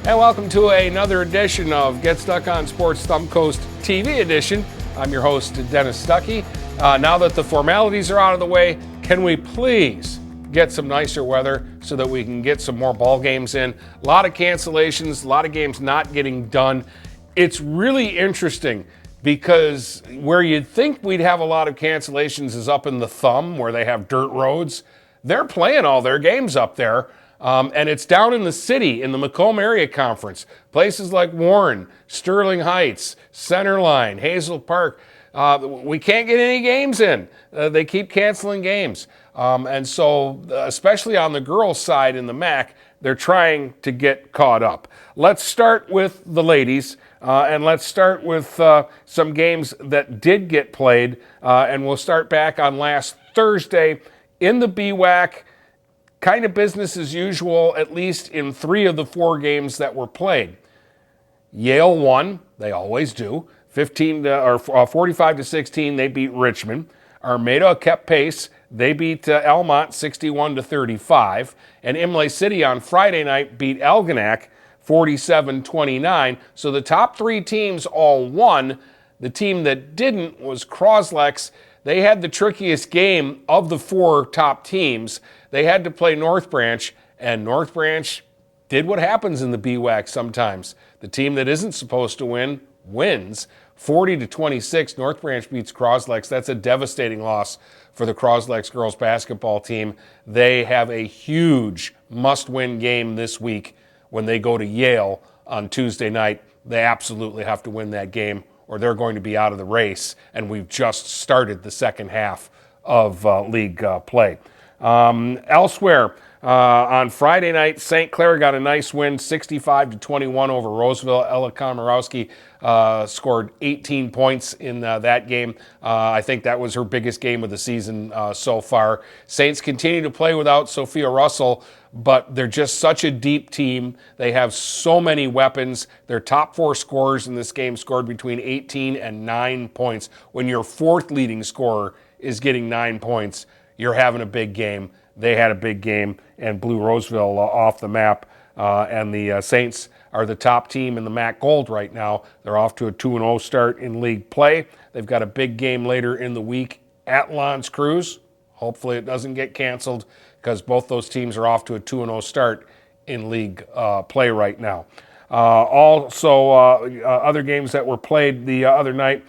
And welcome to another edition of Get Stuck on Sports Thumb Coast TV edition. I'm your host, Dennis Stuckey. Now that the formalities are out of the way, can we please get some nicer weather so that we can get some more ball games in? A lot of cancellations, a lot of games not getting done. It's really interesting because where you'd think we'd have a lot of cancellations is up in the Thumb where they have dirt roads. They're playing all their games up there. And it's down in the city, in the Macomb Area Conference. Places like Warren, Sterling Heights, Centerline, Hazel Park. We can't get any games in. They keep canceling games. And so, especially on the girls' side in the MAC, they're trying to get caught up. Let's start with the ladies, and let's start with some games that did get played. And we'll start back on last Thursday in the BWAC. Kind of business as usual, at least in 3 of the 4 games that were played. Yale won, they always do, 45-16. They beat Richmond. Armada kept pace. They beat Elmont 61-35, and Imlay City on Friday night beat Algonac 47-29. So the top 3 teams all won. The team that didn't was Croslex. They had the trickiest game of the 4 top teams. They had to play North Branch, and North Branch did what happens in the BWAC sometimes. The team that isn't supposed to win wins. 40-26, North Branch beats Croslex. That's a devastating loss for the Croslex girls basketball team. They have a huge must-win game this week when they go to Yale on Tuesday night. They absolutely have to win that game, or they're going to be out of the race, and we've just started the second half of league play. Elsewhere, on Friday night, St. Clair got a nice win, 65-21 over Roseville. Ella Komorowski scored 18 points in that game. I think that was her biggest game of the season so far. Saints continue to play without Sophia Russell, but they're just such a deep team. They have so many weapons. Their top 4 scorers in this game scored between 18 and 9 points. When your 4th leading scorer is getting 9 points, you're having a big game. They had a big game and blew Roseville off the map. And the Saints are the top team in the MAC Gold right now. They're off to a 2-0 start in league play. They've got a big game later in the week at L'Anse Creuse. Hopefully it doesn't get canceled because both those teams are off to a 2-0 start in league play right now. Also, other games that were played the other night,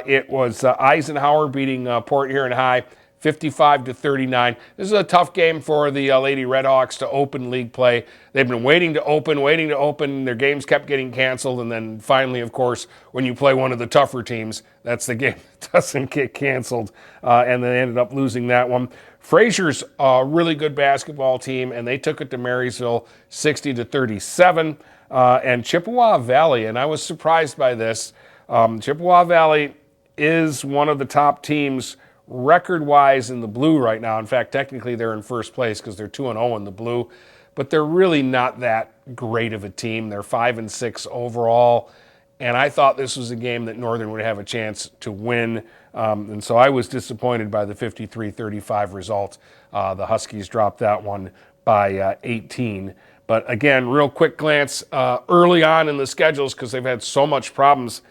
it was Eisenhower beating Port Huron High 55-39. This is a tough game for the Lady Redhawks to open league play. They've been waiting to open. Their games kept getting canceled, and then finally, of course, when you play one of the tougher teams, that's the game that doesn't get canceled, and they ended up losing that one. Fraser's a really good basketball team, and they took it to Marysville 60-37. And Chippewa Valley, and I was surprised by this, Chippewa Valley is one of the top teams record-wise in the blue right now. In fact, technically they're in first place because they're 2-0 in the blue, but they're really not that great of a team. They're 5-6 overall, and I thought this was a game that Northern would have a chance to win, and so I was disappointed by the 53-35 result. The Huskies dropped that one by 18. But again, real quick glance early on in the schedules because they've had so much problems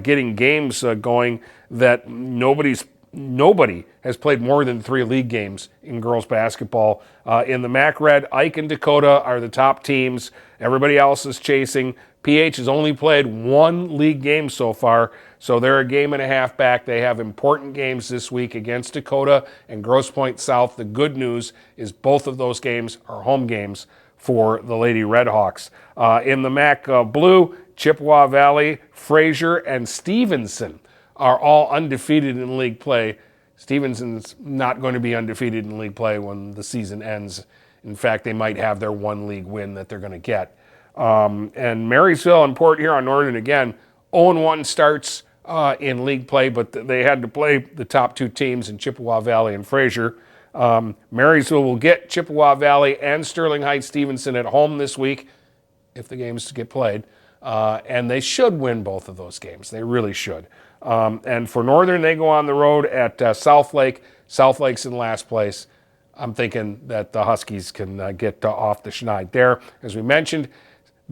getting games going that nobody has played more than 3 league games in girls basketball. In the MAC Red, Ike and Dakota are the top teams. Everybody else is chasing. PH has only played 1 league game so far, so they're a game and a half back. They have important games this week against Dakota and Grosse Pointe South. The good news is both of those games are home games for the Lady Redhawks. In the MAC Blue, Chippewa Valley, Fraser, and Stevenson are all undefeated in league play. Stevenson's not going to be undefeated in league play when the season ends. In fact, they might have their 1 league win that they're going to get. And Marysville and Port Huron Northern, again, 0-1 starts in league play, but they had to play the top 2 teams in Chippewa Valley and Fraser. Marysville will get Chippewa Valley and Sterling Heights Stevenson at home this week if the games get played. And they should win both of those games. They really should. And for Northern, they go on the road at South Lake. South Lake's in last place. I'm thinking that the Huskies can get off the schneid there. As we mentioned,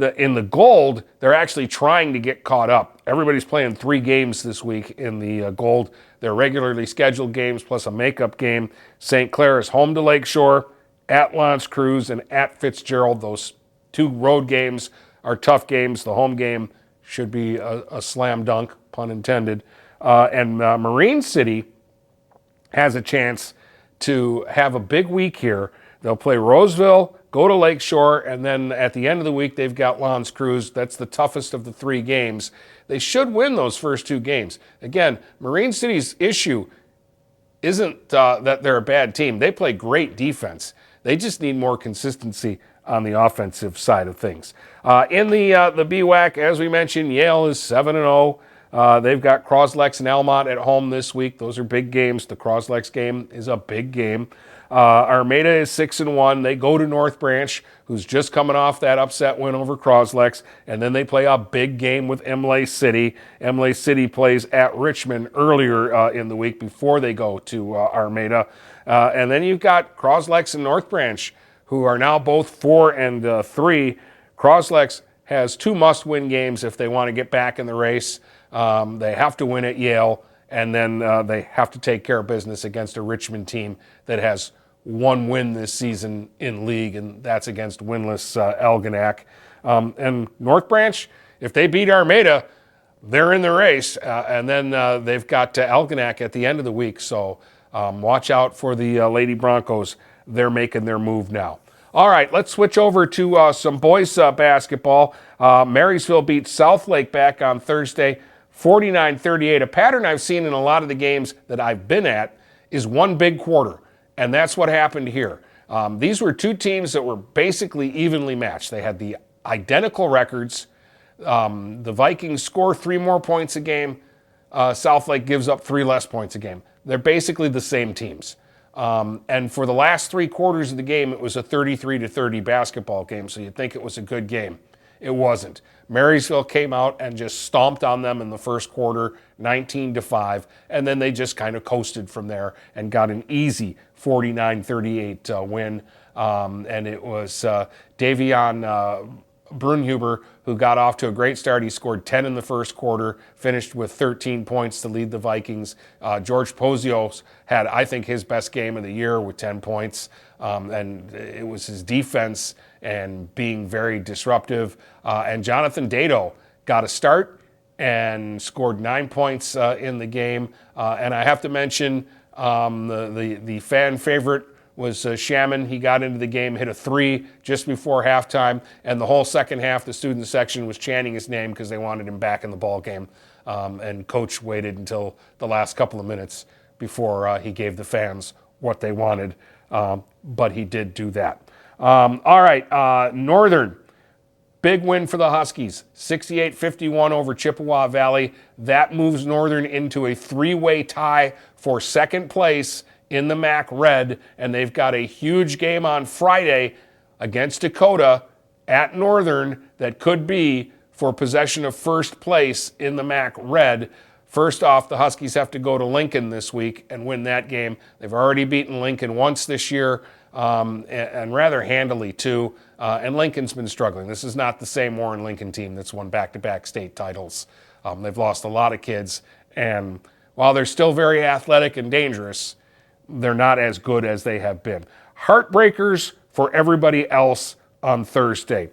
in the gold, they're actually trying to get caught up. Everybody's playing 3 games this week in the gold. They're regularly scheduled games plus a makeup game. St. Clair is home to Lakeshore, at L'Anse Creuse, and at Fitzgerald. Those 2 road games are tough games. The home game should be a slam dunk, pun intended. And Marine City has a chance to have a big week here. They'll play Roseville, go to Lakeshore, and then at the end of the week, they've got L'Anse Creuse. That's the toughest of the 3 games. They should win those first 2 games. Again, Marine City's issue isn't that they're a bad team. They play great defense. They just need more consistency on the offensive side of things. In the BWAC, as we mentioned, Yale is 7-0. They've got Croslex and Elmont at home this week. Those are big games. The Croslex game is a big game. Armada is 6-1. They go to North Branch, who's just coming off that upset win over Croslex, and then they play a big game with Imlay City. Imlay City plays at Richmond earlier in the week before they go to Armada. And then you've got Croslex and North Branch, who are now both 4-3. Croslex has 2 must-win games if they want to get back in the race. They have to win at Yale, and then they have to take care of business against a Richmond team that has 1 win this season in league, and that's against winless Algonac. And North Branch, if they beat Armada, they're in the race, and then they've got Algonac at the end of the week, so watch out for the Lady Broncos. They're making their move now. All right, let's switch over to some boys basketball. Marysville beat Southlake back on Thursday, 49-38. A pattern I've seen in a lot of the games that I've been at is 1 big quarter, and that's what happened here. These were 2 teams that were basically evenly matched. They had the identical records. The Vikings score 3 more points a game. Southlake gives up 3 less points a game. They're basically the same teams. And for the last 3 quarters of the game, it was a 33-30 basketball game, so you'd think it was a good game. It wasn't. Marysville came out and just stomped on them in the first quarter, 19-5, and then they just kind of coasted from there and got an easy 49-38 win. And it was Davion Brunhuber, who got off to a great start. He scored 10 in the first quarter, finished with 13 points to lead the Vikings. George Pozios had, I think, his best game of the year with 10 points. And it was his defense and being very disruptive. And Jonathan Dado got a start and scored 9 points in the game. And I have to mention the fan favorite was Shaman. He got into the game, hit a 3 just before halftime, and the whole second half, the student section was chanting his name because they wanted him back in the ball game. And coach waited until the last couple of minutes before he gave the fans what they wanted, but he did do that. All right, Northern, big win for the Huskies, 68-51 over Chippewa Valley. That moves Northern into a 3-way tie for second place in the MAC Red, and they've got a huge game on Friday against Dakota at Northern that could be for possession of first place in the MAC Red. First off, the Huskies have to go to Lincoln this week and win that game. They've already beaten Lincoln once this year, and rather handily too, and Lincoln's been struggling. This is not the same Warren Lincoln team that's won back-to-back state titles. They've lost a lot of kids, and while they're still very athletic and dangerous, they're not as good as they have been. Heartbreakers for everybody else on Thursday.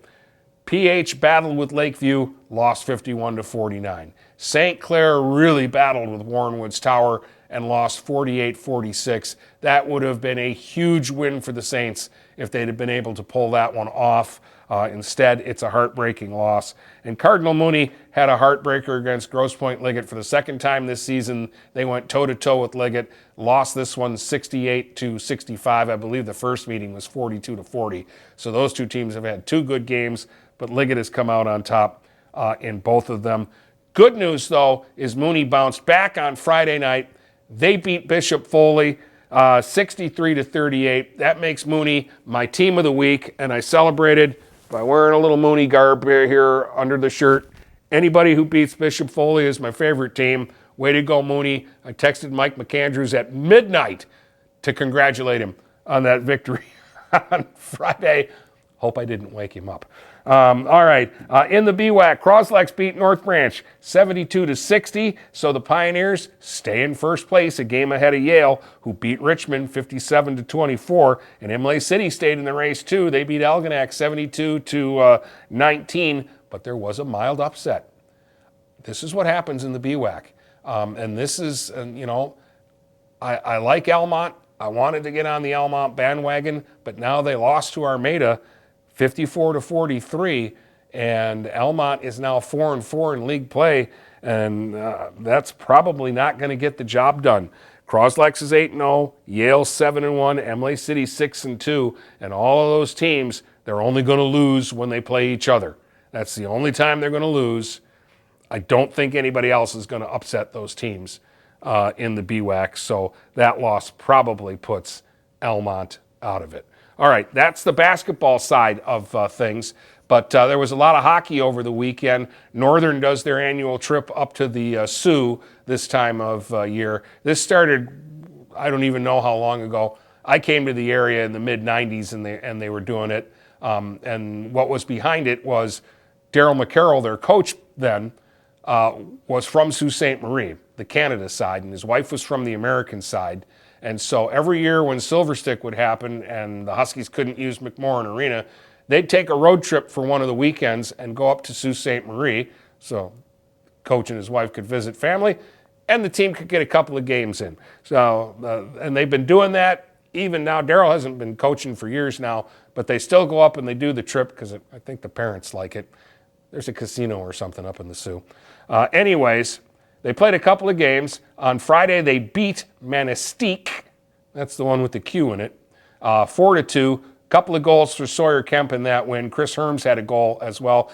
PH battled with Lakeview, lost 51-49. St. Clair really battled with Warren Woods Tower and lost 48-46. That would have been a huge win for the Saints if they'd have been able to pull that one off. Instead, it's a heartbreaking loss. And Cardinal Mooney had a heartbreaker against Grosse Pointe Liggett for the second time this season. They went toe-to-toe with Liggett, lost this one 68-65. I believe the first meeting was 42-40. So those 2 teams have had 2 good games, but Liggett has come out on top in both of them. Good news, though, is Mooney bounced back on Friday night. They beat Bishop Foley 63-38. That makes Mooney my team of the week, and I celebrated by wearing a little Mooney garb here under the shirt. Anybody who beats Bishop Foley is my favorite team. Way to go, Mooney. I texted Mike McAndrews at midnight to congratulate him on that victory on Friday. Hope I didn't wake him up. All right, in the BWAC, Croslex beat North Branch 72-60, so the Pioneers stay in first place, a game ahead of Yale, who beat Richmond 57-24, and Imlay City stayed in the race too. They beat Algonac 72-19, but there was a mild upset. This is what happens in the BWAC, and this is, I like Almont. I wanted to get on the Almont bandwagon, but now they lost to Armada 54-43, and Almont is now 4-4 in league play, and that's probably not going to get the job done. Croslex is 8-0, Yale 7-1, Imlay City 6-2, and all of those teams, they're only going to lose when they play each other. That's the only time they're going to lose. I don't think anybody else is going to upset those teams in the BWAC, so that loss probably puts Almont out of it. All right, that's the basketball side of things, but there was a lot of hockey over the weekend. Northern does their annual trip up to the Sioux this time of year. This started, I don't even know how long ago. I came to the area in the mid-'90s, and they were doing it, and what was behind it was Daryl McCarroll, their coach then, was from Sault Ste. Marie, the Canada side, and his wife was from the American side. And so every year when Silver Stick would happen and the Huskies couldn't use McMorran Arena, they'd take a road trip for one of the weekends and go up to Sault Ste. Marie so coach and his wife could visit family and the team could get a couple of games in. So, and they've been doing that even now. Daryl hasn't been coaching for years now, but they still go up and they do the trip because I think the parents like it. There's a casino or something up in the Sioux. Anyways, they played a couple of games. On Friday, they beat Manistique. That's the one with the Q in it. 4-2. Couple of goals for Sawyer Kemp in that win. Chris Herms had a goal as well.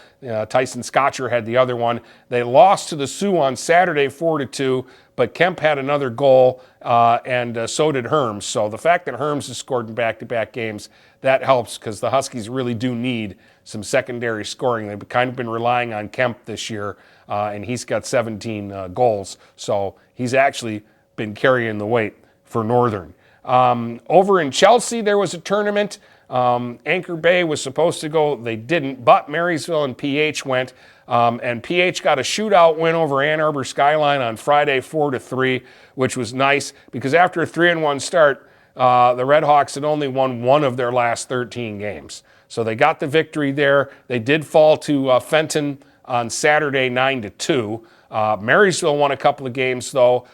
Tyson Scotcher had the other one. They lost to the Sioux on Saturday 4-2, but Kemp had another goal, and so did Herms. So the fact that Herms has scored in back-to-back games, that helps because the Huskies really do need some secondary scoring. They've kind of been relying on Kemp this year, and he's got 17 goals. So he's actually been carrying the weight for Northern. Over in Chelsea, there was a tournament. Anchor Bay was supposed to go. They didn't, but Marysville and PH went. And PH got a shootout win over Ann Arbor Skyline on Friday, 4-3, which was nice because after a 3-1 start, the Red Hawks had only won one of their last 13 games. So they got the victory there. They did fall to Fenton on Saturday, 9-2. Marysville won a couple of games, though.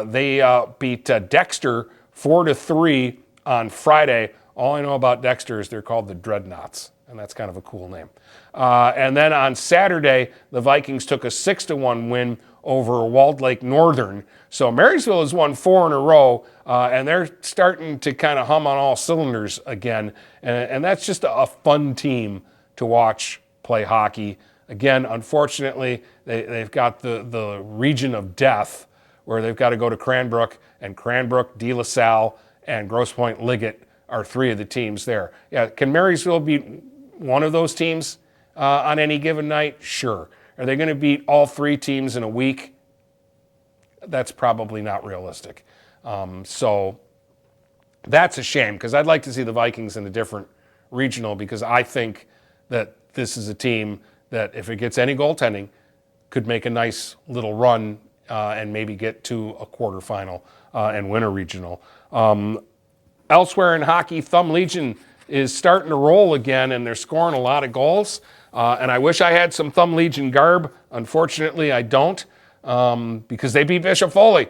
They beat Dexter 4-3 on Friday. All I know about Dexter is they're called the Dreadnoughts, and that's kind of a cool name. And then on Saturday, the Vikings took a 6-1 win over Walled Lake Northern. So Marysville has won 4 in a row, and they're starting to kind of hum on all cylinders again. And that's just a fun team to watch play hockey. Again, unfortunately, they've got the region of death where they've got to go to Cranbrook, and Cranbrook, De La Salle, and Grosse Pointe Liggett are 3 of the teams there. Yeah, can Marysville beat one of those teams on any given night? Sure. Are they going to beat all 3 teams in a week? That's probably not realistic. So that's a shame because I'd like to see the Vikings in a different regional because I think that this is a team that if it gets any goaltending could make a nice little run and maybe get to a quarterfinal and win a regional. Elsewhere in hockey, Thumb Legion is starting to roll again, and they're scoring a lot of goals. And I wish I had some Thumb Legion garb. Unfortunately, I don't, because they beat Bishop Foley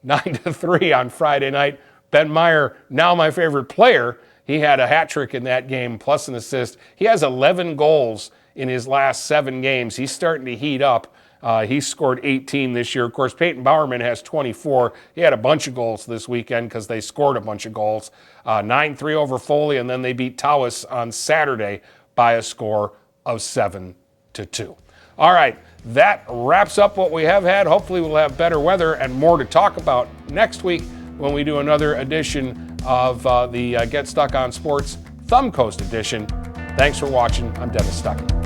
9-3 on Friday night. Ben Meyer, now my favorite player, he had a hat trick in that game plus an assist. He has 11 goals in his last 7 games. He's starting to heat up. He scored 18 this year. Of course, Peyton Bowerman has 24. He had a bunch of goals this weekend because they scored a bunch of goals. 9-3 over Foley, and then they beat Tawas on Saturday by a score of 7-2. All right, that wraps up what we have had. Hopefully we'll have better weather and more to talk about next week when we do another edition of the Get Stuck on Sports Thumb Coast edition. Thanks for watching. I'm Dennis Stuckey.